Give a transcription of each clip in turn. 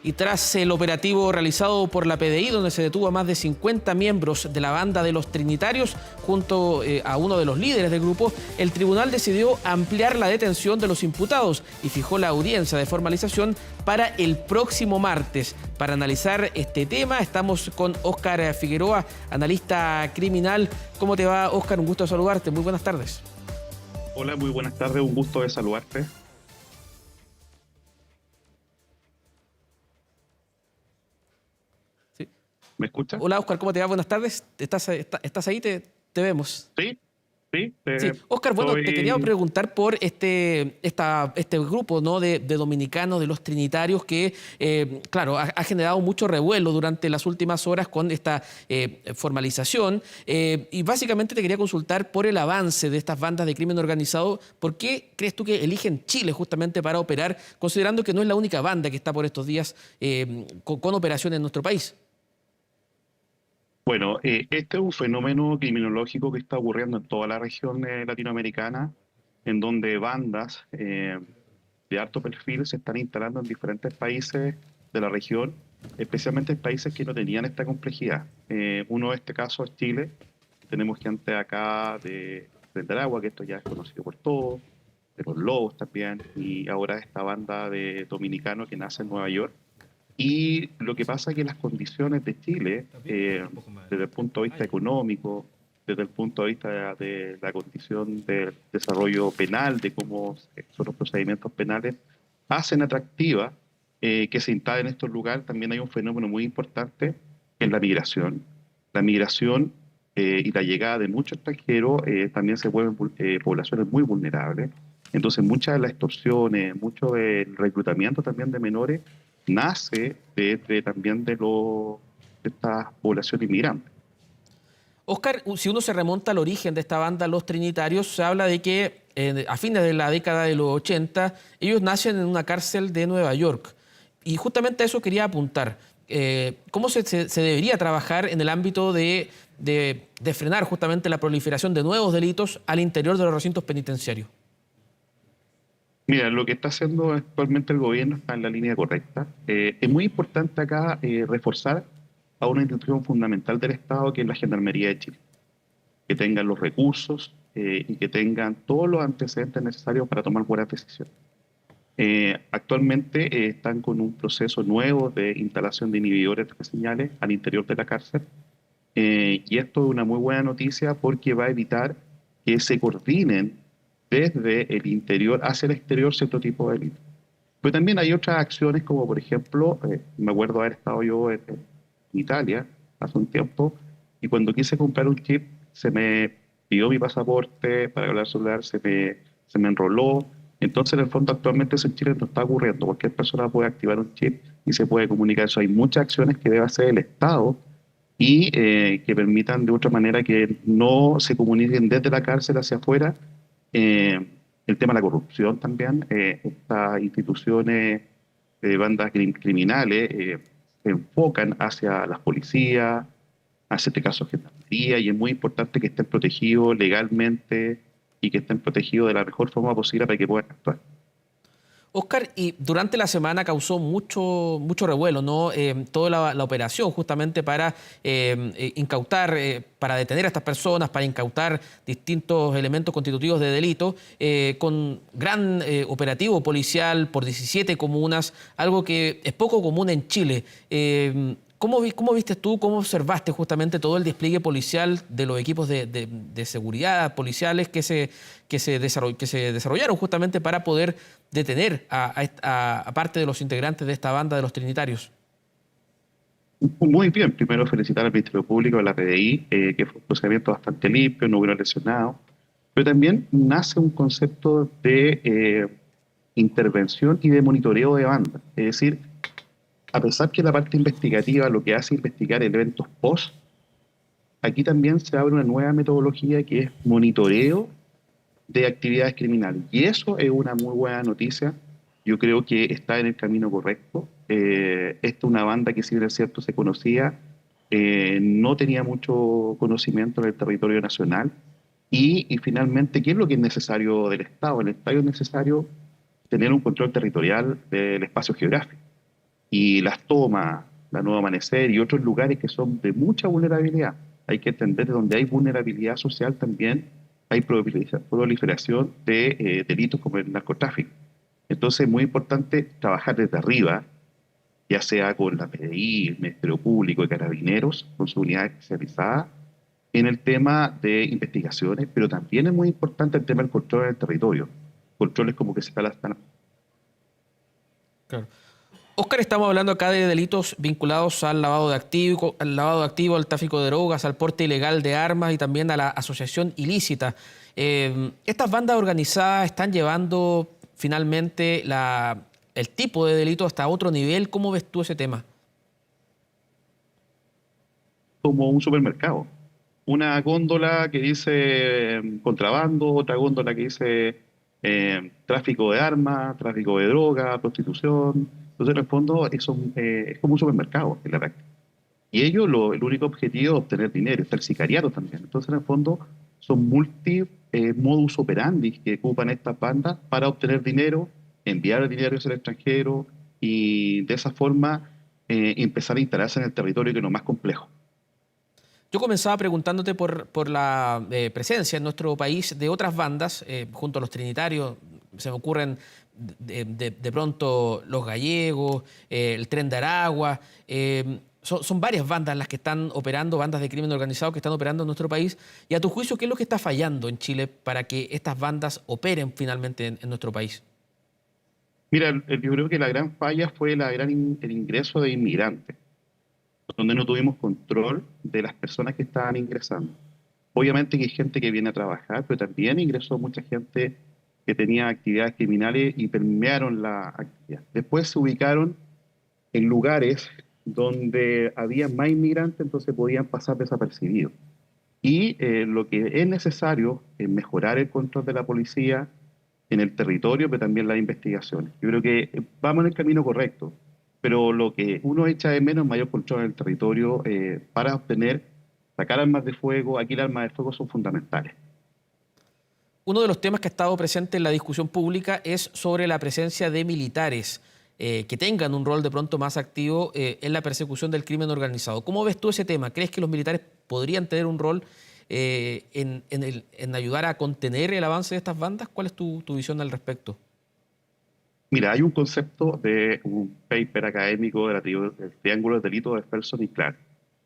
Y tras el operativo realizado por la PDI, donde se detuvo a más de 50 miembros de la banda de los Trinitarios, junto a uno de los líderes del grupo, el tribunal decidió ampliar la detención de los imputados y fijó la audiencia de formalización para el próximo martes. Para analizar este tema, estamos con Óscar Figueroa, analista criminal. ¿Cómo te va, Óscar? Un gusto saludarte. Muy buenas tardes. Hola, muy buenas tardes. Un gusto de saludarte. Sí. ¿Me escuchas? Hola, Óscar, ¿cómo te va? Buenas tardes. ¿Estás ahí? ¿Te vemos? Sí, sí. Sí, Óscar, bueno, te quería preguntar por este grupo, ¿no?, de dominicanos, de los trinitarios, que, claro, ha generado mucho revuelo durante las últimas horas con esta formalización. Y básicamente te quería consultar por el avance de estas bandas de crimen organizado. ¿Por qué crees tú que eligen Chile justamente para operar, considerando que no es la única banda que está por estos días con operaciones en nuestro país? Bueno, este es un fenómeno criminológico que está ocurriendo en toda la región latinoamericana, en donde bandas de alto perfil se están instalando en diferentes países de la región, especialmente en países que no tenían esta complejidad. Uno de este caso es Chile. Tenemos gente acá de Aragua, que esto ya es conocido por todos, de los Lobos también, y ahora esta banda de dominicanos que nace en Nueva York. Y lo que pasa es que las condiciones de Chile, desde el punto de vista económico, desde el punto de vista de la condición del desarrollo penal, de cómo son los procedimientos penales, hacen atractiva que se instalen en estos lugares. También hay un fenómeno muy importante, que es la migración. La migración y la llegada de muchos extranjeros también se vuelven poblaciones muy vulnerables. Entonces, muchas de las extorsiones, mucho del reclutamiento también de menores, nace también de estas poblaciones inmigrantes. Óscar, si uno se remonta al origen de esta banda, Los Trinitarios, se habla de que a fines de la década de los 80, ellos nacen en una cárcel de Nueva York. Y justamente a eso quería apuntar. ¿Cómo se debería trabajar en el ámbito de frenar justamente la proliferación de nuevos delitos al interior de los recintos penitenciarios? Mira, lo que está haciendo actualmente el gobierno está en la línea correcta. Es muy importante acá reforzar a una institución fundamental del Estado, que es la Gendarmería de Chile, que tengan los recursos y que tengan todos los antecedentes necesarios para tomar buenas decisiones. Actualmente están con un proceso nuevo de instalación de inhibidores de señales al interior de la cárcel, y esto es una muy buena noticia porque va a evitar que se coordinen desde el interior hacia el exterior cierto tipo de delitos. Pero también hay otras acciones, como por ejemplo, me acuerdo haber estado yo en Italia hace un tiempo, y cuando quise comprar un chip, se me pidió mi pasaporte para hablar celular, se me enroló. Entonces, en el fondo, actualmente eso en Chile no está ocurriendo. Cualquier persona puede activar un chip y se puede comunicar. Eso hay muchas acciones que debe hacer el Estado y que permitan de otra manera que no se comuniquen desde la cárcel hacia afuera. El tema de la corrupción también, estas instituciones de bandas criminales se enfocan hacia las policías, hacia este caso gendarmería, y es muy importante que estén protegidos legalmente y que estén protegidos de la mejor forma posible para que puedan actuar. Óscar, y durante la semana causó mucho revuelo, ¿no? Toda la operación justamente para incautar, para detener a estas personas, para incautar distintos elementos constitutivos de delito, con gran operativo policial por 17 comunas, algo que es poco común en Chile. ¿Cómo viste tú, cómo observaste justamente todo el despliegue policial de los equipos de seguridad policiales que se desarrollaron justamente para poder detener a parte de los integrantes de esta banda de los Trinitarios? Muy bien, primero felicitar al Ministerio Público, a la PDI, que fue un procedimiento bastante limpio, no hubo lesionados, pero también nace un concepto de intervención y de monitoreo de banda. Es decir, a pesar que la parte investigativa lo que hace es investigar eventos post, aquí también se abre una nueva metodología que es monitoreo de actividades criminales. Y eso es una muy buena noticia. Yo creo que está en el camino correcto. Esta es una banda que, si bien es cierto, se conocía, no tenía mucho conocimiento en el territorio nacional. Y finalmente, ¿qué es lo que es necesario del Estado? El Estado es necesario tener un control territorial del espacio geográfico. Y Las Tomas, la Nueva Amanecer y otros lugares que son de mucha vulnerabilidad. Hay que entender que donde hay vulnerabilidad social también hay proliferación de delitos como el narcotráfico. Entonces es muy importante trabajar desde arriba, ya sea con la PDI, el Ministerio Público y Carabineros, con su unidad especializada, en el tema de investigaciones, pero también es muy importante el tema del control del territorio. Controles como que se están. Claro. Oscar, estamos hablando acá de delitos vinculados al lavado de activos, al tráfico de drogas, al porte ilegal de armas y también a la asociación ilícita. Estas bandas organizadas están llevando finalmente el tipo de delito hasta otro nivel. ¿Cómo ves tú ese tema? Como un supermercado. Una góndola que dice contrabando, otra góndola que dice tráfico de armas, tráfico de droga, prostitución. Entonces, en el fondo, es como un supermercado en la práctica. Y ellos, el único objetivo es obtener dinero, está el sicariato también. Entonces, en el fondo, son modus operandi que ocupan estas bandas para obtener dinero, enviar el dinero hacia el extranjero y de esa forma empezar a instalarse en el territorio, que es lo más complejo. Yo comenzaba preguntándote por la presencia en nuestro país de otras bandas, junto a los Trinitarios, se me ocurren de pronto los Gallegos, el Tren de Aragua. Son varias bandas las que están operando, bandas de crimen organizado que están operando en nuestro país. Y a tu juicio, ¿qué es lo que está fallando en Chile para que estas bandas operen finalmente en nuestro país? Mira, yo creo que la gran falla fue el ingreso de inmigrantes, donde no tuvimos control de las personas que estaban ingresando. Obviamente que hay gente que viene a trabajar, pero también ingresó mucha gente que tenía actividades criminales y permearon la actividad. Después se ubicaron en lugares donde había más inmigrantes, entonces podían pasar desapercibidos. Y lo que es necesario es mejorar el control de la policía en el territorio, pero también las investigaciones. Yo creo que vamos en el camino correcto, pero lo que uno echa de menos es mayor control en el territorio para sacar armas de fuego. Aquí las armas de fuego son fundamentales. Uno de los temas que ha estado presente en la discusión pública es sobre la presencia de militares que tengan un rol de pronto más activo en la persecución del crimen organizado. ¿Cómo ves tú ese tema? ¿Crees que los militares podrían tener un rol en ayudar a contener el avance de estas bandas? ¿Cuál es tu visión al respecto? Mira, hay un concepto de un paper académico del triángulo de delitos de Felson y Clark,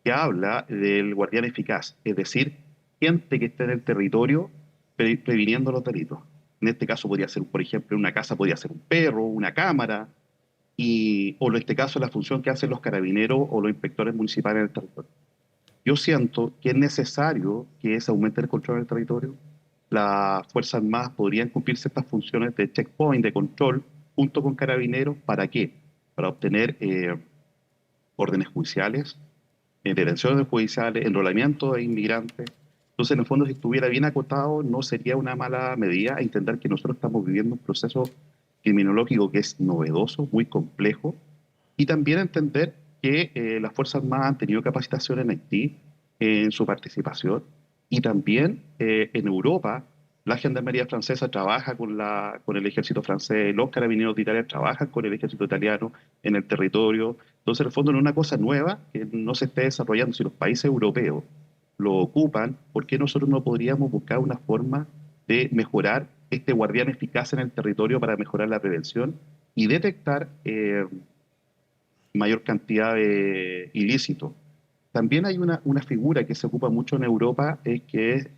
que habla del guardián eficaz, es decir, gente que esté en el territorio previniendo los delitos. En este caso podría ser, por ejemplo, en una casa podría ser un perro, una cámara, o en este caso la función que hacen los carabineros o los inspectores municipales en el territorio. Yo siento que es necesario que se aumente el control del territorio. Las Fuerzas Armadas podrían cumplir ciertas funciones de checkpoint, de control, junto con carabineros. ¿Para qué? Para obtener órdenes judiciales, detenciones judiciales, enrolamiento de inmigrantes. Entonces, en el fondo, si estuviera bien acotado, no sería una mala medida entender que nosotros estamos viviendo un proceso criminológico que es novedoso, muy complejo, y también entender que las Fuerzas Armadas han tenido capacitación en Haití en su participación, y también en Europa la Gendarmería francesa trabaja con el ejército francés, los carabineros de Italia trabajan con el ejército italiano en el territorio. Entonces, en el fondo, no es una cosa nueva que no se esté desarrollando. Si los países europeos lo ocupan, ¿por qué nosotros no podríamos buscar una forma de mejorar este guardián eficaz en el territorio para mejorar la prevención y detectar mayor cantidad de ilícitos? También hay una figura que se ocupa mucho en Europa, que es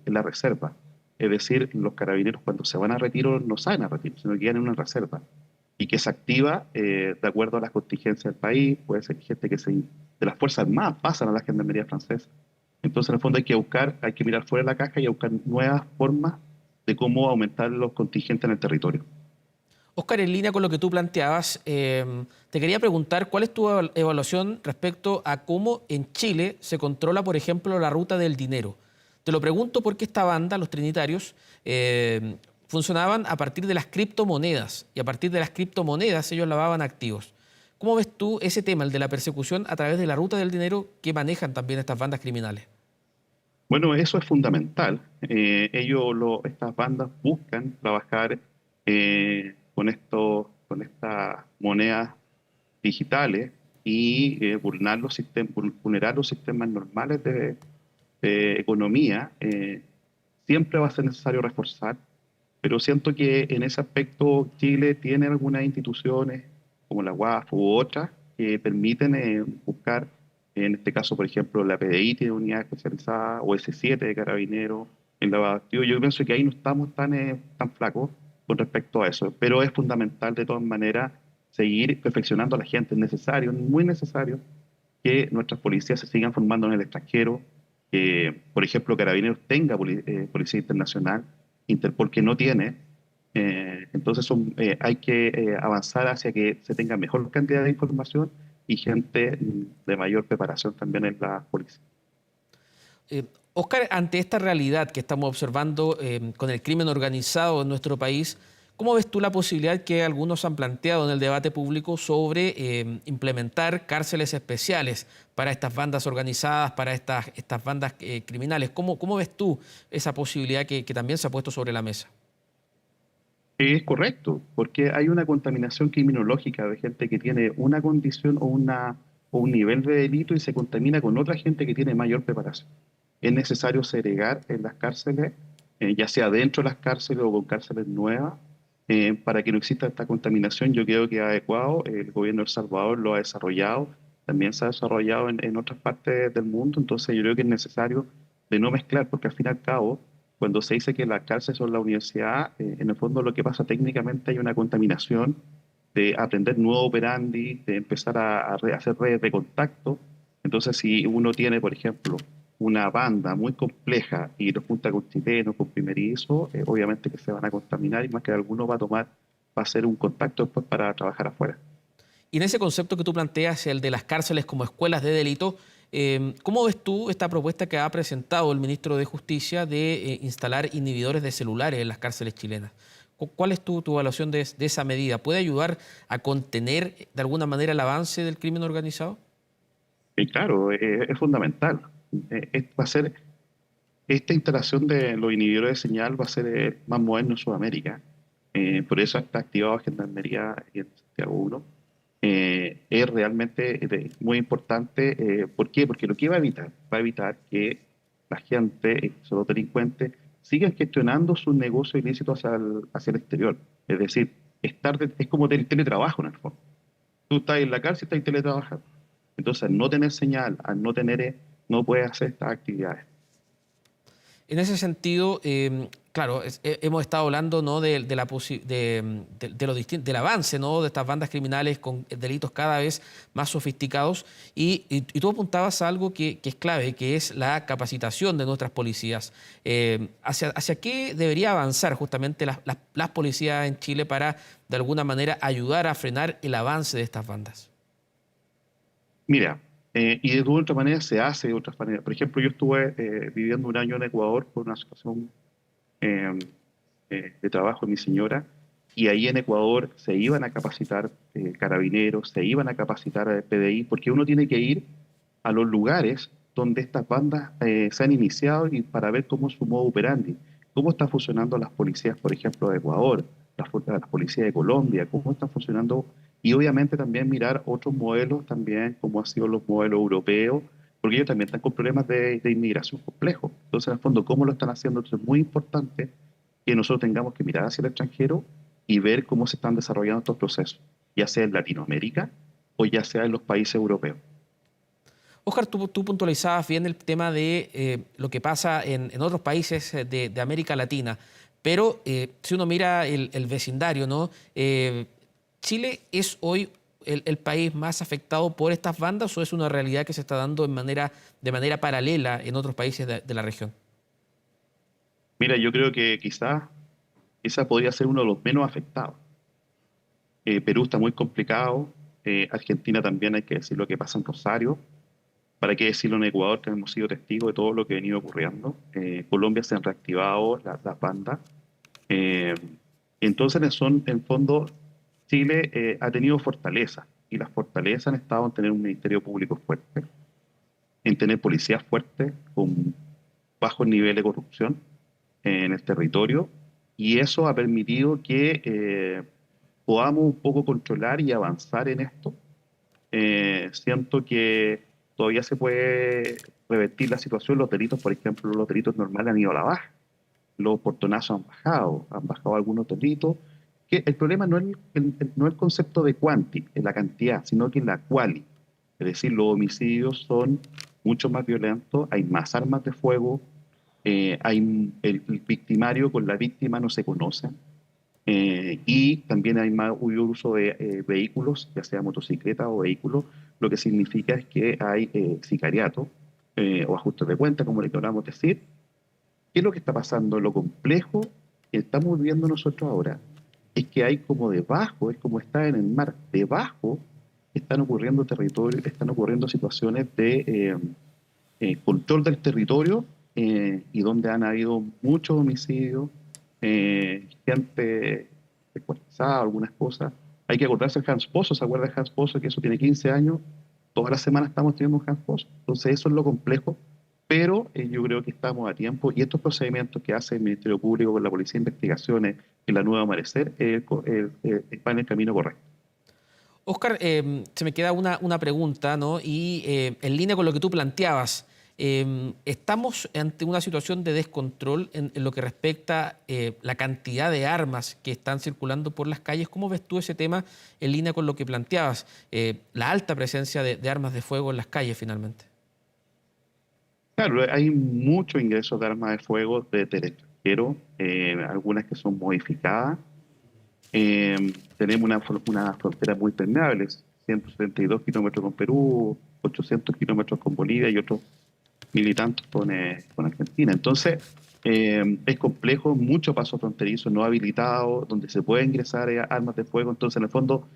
la reserva. Es decir, los carabineros cuando se van a retiro no salen a retiro, sino que quedan en una reserva y que se activa de acuerdo a las contingencias del país. Puede ser gente de las Fuerzas Armadas pasan a la Gendarmería francesa. Entonces, en el fondo hay que mirar fuera de la caja y buscar nuevas formas de cómo aumentar los contingentes en el territorio. Oscar, en línea con lo que tú planteabas, te quería preguntar cuál es tu evaluación respecto a cómo en Chile se controla, por ejemplo, la ruta del dinero. Te lo pregunto porque esta banda, los Trinitarios, funcionaban a partir de las criptomonedas y a partir de las criptomonedas ellos lavaban activos. ¿Cómo ves tú ese tema, el de la persecución a través de la ruta del dinero que manejan también estas bandas criminales? Bueno, eso es fundamental. Estas bandas buscan trabajar con estas monedas digitales y vulnerar los sistemas normales de economía, siempre va a ser necesario reforzar, pero siento que en ese aspecto Chile tiene algunas instituciones como la UAF u otras que permiten buscar, en este caso, por ejemplo, la PDI tiene unidad especializada, o S7 de Carabineros, en la activo. Yo pienso que ahí no estamos tan flacos con respecto a eso, pero es fundamental de todas maneras seguir perfeccionando a la gente. Es necesario, muy necesario, que nuestras policías se sigan formando en el extranjero, que, por ejemplo, Carabineros tenga policía internacional, Interpol que no tiene. Entonces hay que avanzar hacia que se tenga mejor cantidad de información y gente de mayor preparación también en la policía. Oscar, ante esta realidad que estamos observando con el crimen organizado en nuestro país, ¿cómo ves tú la posibilidad que algunos han planteado en el debate público sobre implementar cárceles especiales para estas bandas organizadas, para estas bandas criminales? ¿Cómo ves tú esa posibilidad que también se ha puesto sobre la mesa? Es correcto, porque hay una contaminación criminológica de gente que tiene una condición o un nivel de delito y se contamina con otra gente que tiene mayor preparación. Es necesario segregar en las cárceles, ya sea dentro de las cárceles o con cárceles nuevas, para que no exista esta contaminación. Yo creo que es adecuado, el gobierno de El Salvador lo ha desarrollado, también se ha desarrollado en otras partes del mundo, entonces yo creo que es necesario de no mezclar, porque al fin y al cabo cuando se dice que las cárceles son la universidad, en el fondo lo que pasa técnicamente hay una contaminación de aprender nuevo operandi, de empezar a hacer redes de contacto. Entonces, si uno tiene, por ejemplo, una banda muy compleja y lo junta con chilenos, con primerizos, obviamente que se van a contaminar y más que alguno va a hacer un contacto después para trabajar afuera. Y en ese concepto que tú planteas, el de las cárceles como escuelas de delito, ¿cómo ves tú esta propuesta que ha presentado el ministro de Justicia de instalar inhibidores de celulares en las cárceles chilenas? ¿Cuál es tu evaluación de esa medida? ¿Puede ayudar a contener de alguna manera el avance del crimen organizado? Y claro, es fundamental. Va a ser, esta instalación de los inhibidores de señal va a ser más moderno en Sudamérica. Por eso está activado Gendarmería y en Santiago 1. Es realmente muy importante. ¿Por qué? Porque lo que va a evitar que la gente, los delincuentes, sigan gestionando sus negocios ilícitos hacia el exterior. Es decir, es como teletrabajo en el fondo. Tú estás en la cárcel, estás teletrabajando. Entonces, al no tener señal, no puedes hacer estas actividades. En ese sentido, claro, hemos estado hablando, ¿no?, del avance, ¿no?, de estas bandas criminales con delitos cada vez más sofisticados y tú apuntabas a algo que es clave, que es la capacitación de nuestras policías. ¿Hacia qué debería avanzar justamente las policías en Chile para, de alguna manera, ayudar a frenar el avance de estas bandas? Mira, y de otra manera se hace de otras maneras. Por ejemplo, yo estuve viviendo un año en Ecuador por una situación eh, de trabajo de mi señora, y ahí en Ecuador se iban a capacitar carabineros, se iban a capacitar PDI, porque uno tiene que ir a los lugares donde estas bandas se han iniciado y para ver cómo es su modo operandi, cómo están funcionando las policías, por ejemplo, de Ecuador, las policías de Colombia, cómo están funcionando, y obviamente también mirar otros modelos también, como han sido los modelos europeos, porque ellos también están con problemas de inmigración complejos. Entonces, en el fondo, ¿cómo lo están haciendo? Entonces, es muy importante que nosotros tengamos que mirar hacia el extranjero y ver cómo se están desarrollando estos procesos, ya sea en Latinoamérica o ya sea en los países europeos. Óscar, tú puntualizabas bien el tema de lo que pasa en otros países de América Latina, pero si uno mira el vecindario, ¿no? ¿Chile es hoy el país más afectado por estas bandas o es una realidad que se está dando de manera paralela en otros países de la región? Mira, yo creo que quizás esa podría ser uno de los menos afectados. Perú está muy complicado, Argentina también hay que decir lo que pasa en Rosario, para qué decirlo en Ecuador, que hemos sido testigos de todo lo que ha venido ocurriendo. Colombia se han reactivado las bandas. Eh, entonces, en fondo, Chile ha tenido fortaleza y las fortalezas han estado en tener un ministerio público fuerte, en tener policías fuertes con bajo nivel de corrupción en el territorio, y eso ha permitido que podamos un poco controlar y avanzar en esto. siento que todavía se puede revertir la situación. Los delitos, por ejemplo, los delitos normales han ido a la baja. Los portonazos han bajado algunos delitos. Que el problema no es no es el concepto de quanti, en la cantidad, sino que en la quali. Es decir, los homicidios son mucho más violentos, hay más armas de fuego, el victimario con la víctima no se conocen. Y también hay más uso de vehículos, ya sea motocicleta o vehículos, lo que significa es que hay sicariato o ajustes de cuenta, como le queramos decir. ¿Qué es lo que está pasando? Lo complejo que estamos viviendo nosotros ahora es que hay como debajo, es como está en el mar, debajo están ocurriendo territorios, están ocurriendo situaciones de control del territorio y donde han habido muchos homicidios, gente descuartizada, algunas cosas. Hay que acordarse de Hans Pozo, ¿se acuerda de Hans Pozo? Que eso tiene 15 años, todas las semanas estamos teniendo un Hans Pozo. Entonces eso es lo complejo, pero yo creo que estamos a tiempo y estos procedimientos que hace el Ministerio Público con la Policía de Investigaciones y la Nueva Amanecer van en el camino correcto. Óscar, se me queda una pregunta, ¿no? Y en línea con lo que tú planteabas, estamos ante una situación de descontrol en lo que respecta la cantidad de armas que están circulando por las calles. ¿Cómo ves tú ese tema en línea con lo que planteabas? La alta presencia de armas de fuego en las calles, finalmente. Claro, hay muchos ingresos de armas de fuego desde el extranjero, algunas que son modificadas. Tenemos una frontera muy permeable, 172 kilómetros con Perú, 800 kilómetros con Bolivia y otros mil y tantos con Argentina. Entonces, es complejo, mucho paso fronterizo no habilitado, donde se puede ingresar armas de fuego. Entonces, en el fondo,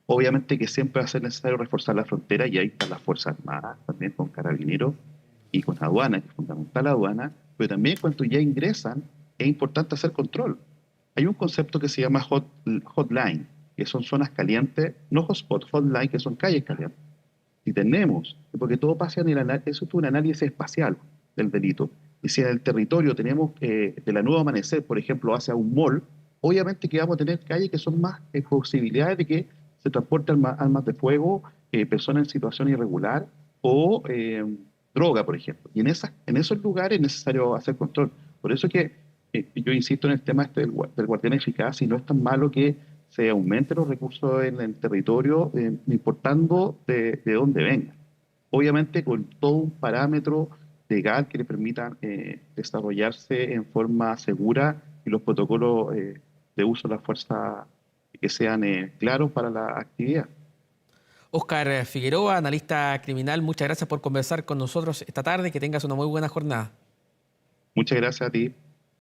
obviamente que siempre va a ser necesario reforzar la frontera y ahí están las Fuerzas Armadas, también con carabineros y con aduana, que es fundamental la aduana, pero también cuando ya ingresan es importante hacer control. Hay un concepto que se llama hotline, que son zonas calientes, no hotspot, hotline, que son calles calientes. Si tenemos, porque todo pasa en el análisis, eso es un análisis espacial del delito. Y si en el territorio tenemos de la Nueva Amanecer, por ejemplo, hacia un mall, obviamente que vamos a tener calles que son más posibilidades de que se transporten armas de fuego, personas en situación irregular o droga, por ejemplo. Y en esos lugares es necesario hacer control. Por eso que yo insisto en el tema del guardián eficaz y no es tan malo que se aumenten los recursos en el territorio, no importando de dónde vengan. Obviamente con todo un parámetro legal que le permita desarrollarse en forma segura y los protocolos de uso de la fuerza que sean claros para la actividad. Óscar Figueroa, analista criminal, muchas gracias por conversar con nosotros esta tarde. Que tengas una muy buena jornada. Muchas gracias a ti.